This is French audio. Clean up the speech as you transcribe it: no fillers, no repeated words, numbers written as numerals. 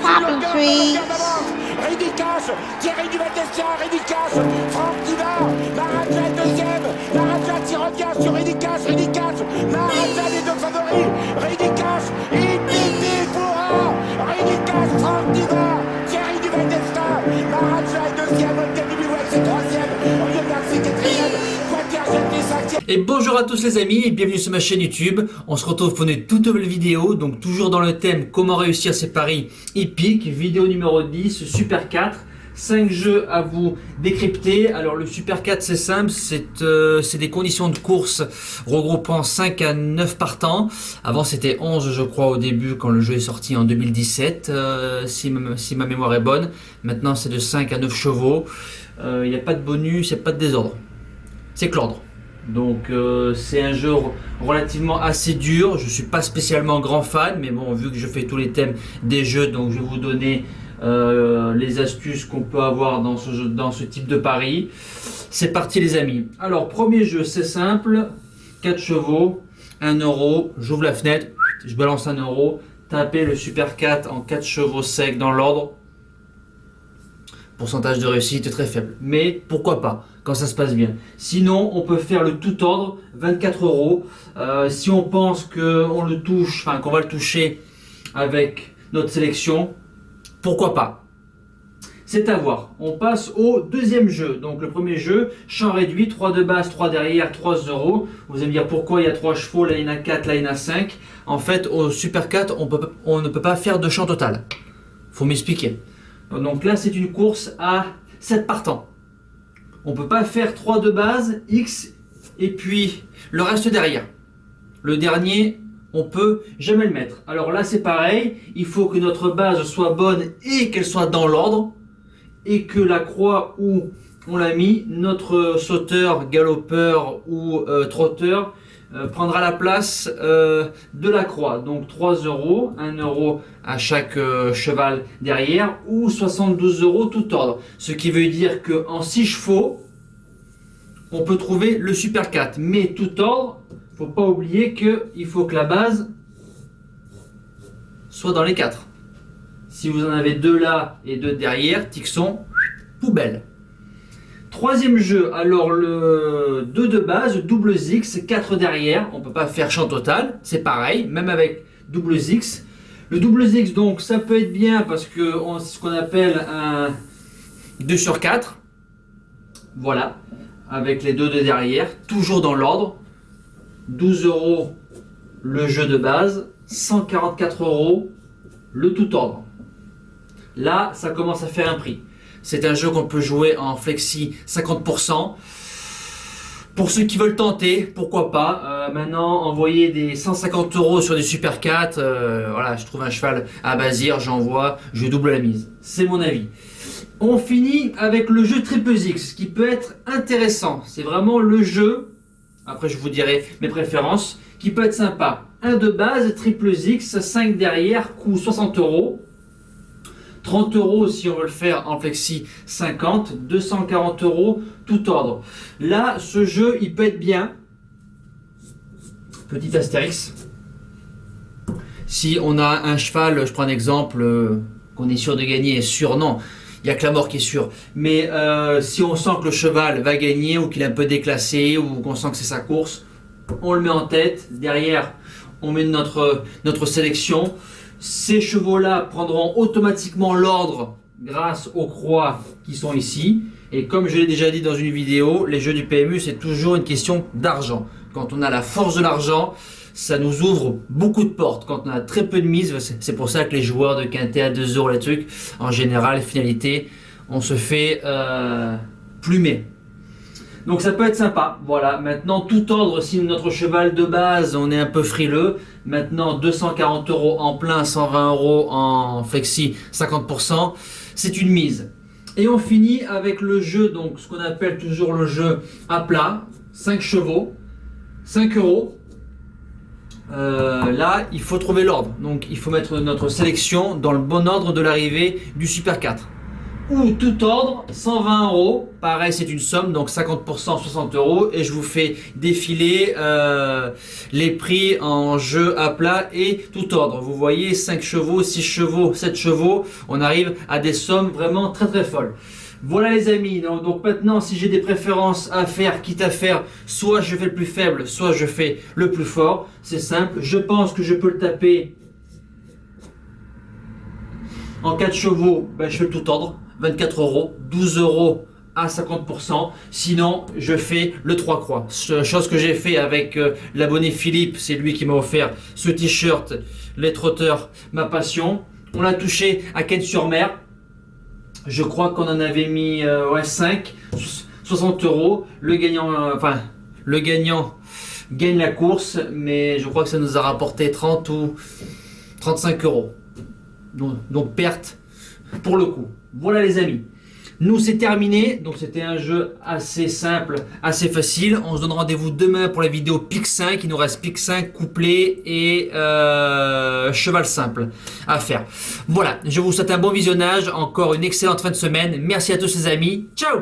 Poppy trees. Ridicache, Thierry du Val-d'Estia, Ridicache, Franck qui va, Maharaja deuxième, Maharaja qui revient sur Ridicache, Maharaja les deux favoris, Ridicache, Ipiti Foura, Ridicache, Franck qui va, Thierry du Val-d'Estia, Maharaja est deuxième, Olteni Biwell c'est troisième, Oriol Garcia quatrième, Quater Jetty cinquième. Et bonjour à tous les amis et bienvenue sur ma chaîne YouTube. On se retrouve pour une toute nouvelle vidéo, donc toujours dans le thème comment réussir ses paris hippiques, vidéo numéro 10, Super 4. 5 jeux à vous décrypter. Alors le Super 4 c'est simple, c'est des conditions de course regroupant 5 à 9 partants. Avant c'était 11 je crois au début quand le jeu est sorti en 2017, si ma mémoire est bonne. Maintenant c'est de 5 à 9 chevaux. Il n'y a pas de bonus, il n'y a pas de désordre. C'est que l'ordre. Donc c'est un jeu relativement assez dur. Je suis pas spécialement grand fan, mais bon, vu que je fais tous les thèmes des jeux, donc je vais vous donner les astuces qu'on peut avoir dans ce type de pari. C'est parti les amis. Alors premier jeu, c'est simple, 4 chevaux, 1 euro, j'ouvre la fenêtre, je balance 1 euro, tapez le Super 4 en 4 chevaux secs dans l'ordre. Pourcentage de réussite très faible, mais pourquoi pas quand ça se passe bien. Sinon on peut faire le tout ordre, 24 euros. Si on pense qu'on le touche, enfin qu'on va le toucher avec notre sélection, pourquoi pas. C'est à voir. On passe au deuxième jeu. Donc le premier jeu, champ réduit, 3 de base, 3 derrière, 3 euros. Vous allez me dire pourquoi il y a 3 chevaux, là il y en a 4, là il y en a 5. En fait au Super 4 on ne peut pas faire de champ total. Faut m'expliquer. Donc là c'est une course à 7 partants. On ne peut pas faire 3 de base, X et puis le reste derrière. Le dernier on peut jamais le mettre. Alors là c'est pareil, il faut que notre base soit bonne et qu'elle soit dans l'ordre et que la croix où on l'a mis, notre sauteur, galopeur ou trotteur prendra la place de la croix. Donc 3 euros, 1 euro à chaque cheval derrière ou 72 euros tout ordre. Ce qui veut dire qu'en 6 chevaux, on peut trouver le Super 4. Mais tout ordre, faut pas oublier qu'il faut que la base soit dans les 4. Si vous en avez 2 là et 2 derrière, Tixon, poubelle. Troisième jeu, alors le 2 de base, double X, 4 derrière, on ne peut pas faire champ total, c'est pareil, même avec double X. Le double X, donc ça peut être bien parce que c'est ce qu'on appelle un 2 sur 4. Voilà, avec les 2 de derrière, toujours dans l'ordre. 12 euros le jeu de base, 144 euros le tout ordre. Là, ça commence à faire un prix. C'est un jeu qu'on peut jouer en flexi 50%. Pour ceux qui veulent tenter, pourquoi pas. Maintenant, envoyer des 150 euros sur des Super 4, voilà, je trouve un cheval à Bazir, j'envoie, je double la mise. C'est mon avis. On finit avec le jeu Triple X, qui peut être intéressant. C'est vraiment le jeu, après je vous dirai mes préférences, qui peut être sympa. 1 de base, Triple X, 5 derrière, coût 60 euros. 30 euros si on veut le faire en flexi 50, 240 euros tout ordre. Là, ce jeu, il peut être bien. Petit astérix. Si on a un cheval, je prends un exemple, qu'on est sûr de gagner, sûr non, il n'y a que la mort qui est sûre. Mais si on sent que le cheval va gagner ou qu'il est un peu déclassé ou qu'on sent que c'est sa course, on le met en tête. Derrière, on met notre sélection. Ces chevaux-là prendront automatiquement l'ordre grâce aux croix qui sont ici. Et comme je l'ai déjà dit dans une vidéo, les jeux du PMU, c'est toujours une question d'argent. Quand on a la force de l'argent, ça nous ouvre beaucoup de portes. Quand on a très peu de mise, c'est pour ça que les joueurs de quintet à 2 euros, les trucs, en général, finalité, on se fait plumer. Donc ça peut être sympa, voilà. Maintenant tout ordre, si notre cheval de base, on est un peu frileux. Maintenant 240 euros en plein, 120 euros en flexi, 50%, c'est une mise. Et on finit avec le jeu, donc ce qu'on appelle toujours le jeu à plat, 5 chevaux, 5 euros. Là, il faut trouver l'ordre. Donc il faut mettre notre sélection dans le bon ordre de l'arrivée du Super 4. ou tout ordre 120 €. Pareil, c'est une somme, donc 50% 60 € et je vous fais défiler les prix en jeu à plat et tout ordre. Vous voyez 5 chevaux, 6 chevaux, 7 chevaux, on arrive à des sommes vraiment très très folles. Voilà les amis, donc maintenant si j'ai des préférences à faire, quitte à faire, soit je fais le plus faible, soit je fais le plus fort, c'est simple, je pense que je peux le taper en 4 chevaux, ben, je fais le tout ordre, 24 €, 12 € à 50%, sinon je fais le 3 croix, chose que j'ai fait avec l'abonné Philippe, c'est lui qui m'a offert ce t-shirt, les trotteurs, ma passion, on l'a touché à Cannes-sur-Mer. Je crois qu'on en avait mis 5, 60 €. Le gagnant gagne la course, mais je crois que ça nous a rapporté 30 ou 35 €. Donc perte pour le coup. Voilà les amis. Nous c'est terminé, donc c'était un jeu assez simple, assez facile. On se donne rendez-vous demain pour la vidéo pique 5. Il nous reste pique 5, couplet et cheval simple à faire. Voilà, je vous souhaite un bon visionnage, encore une excellente fin de semaine. Merci à tous les amis, ciao.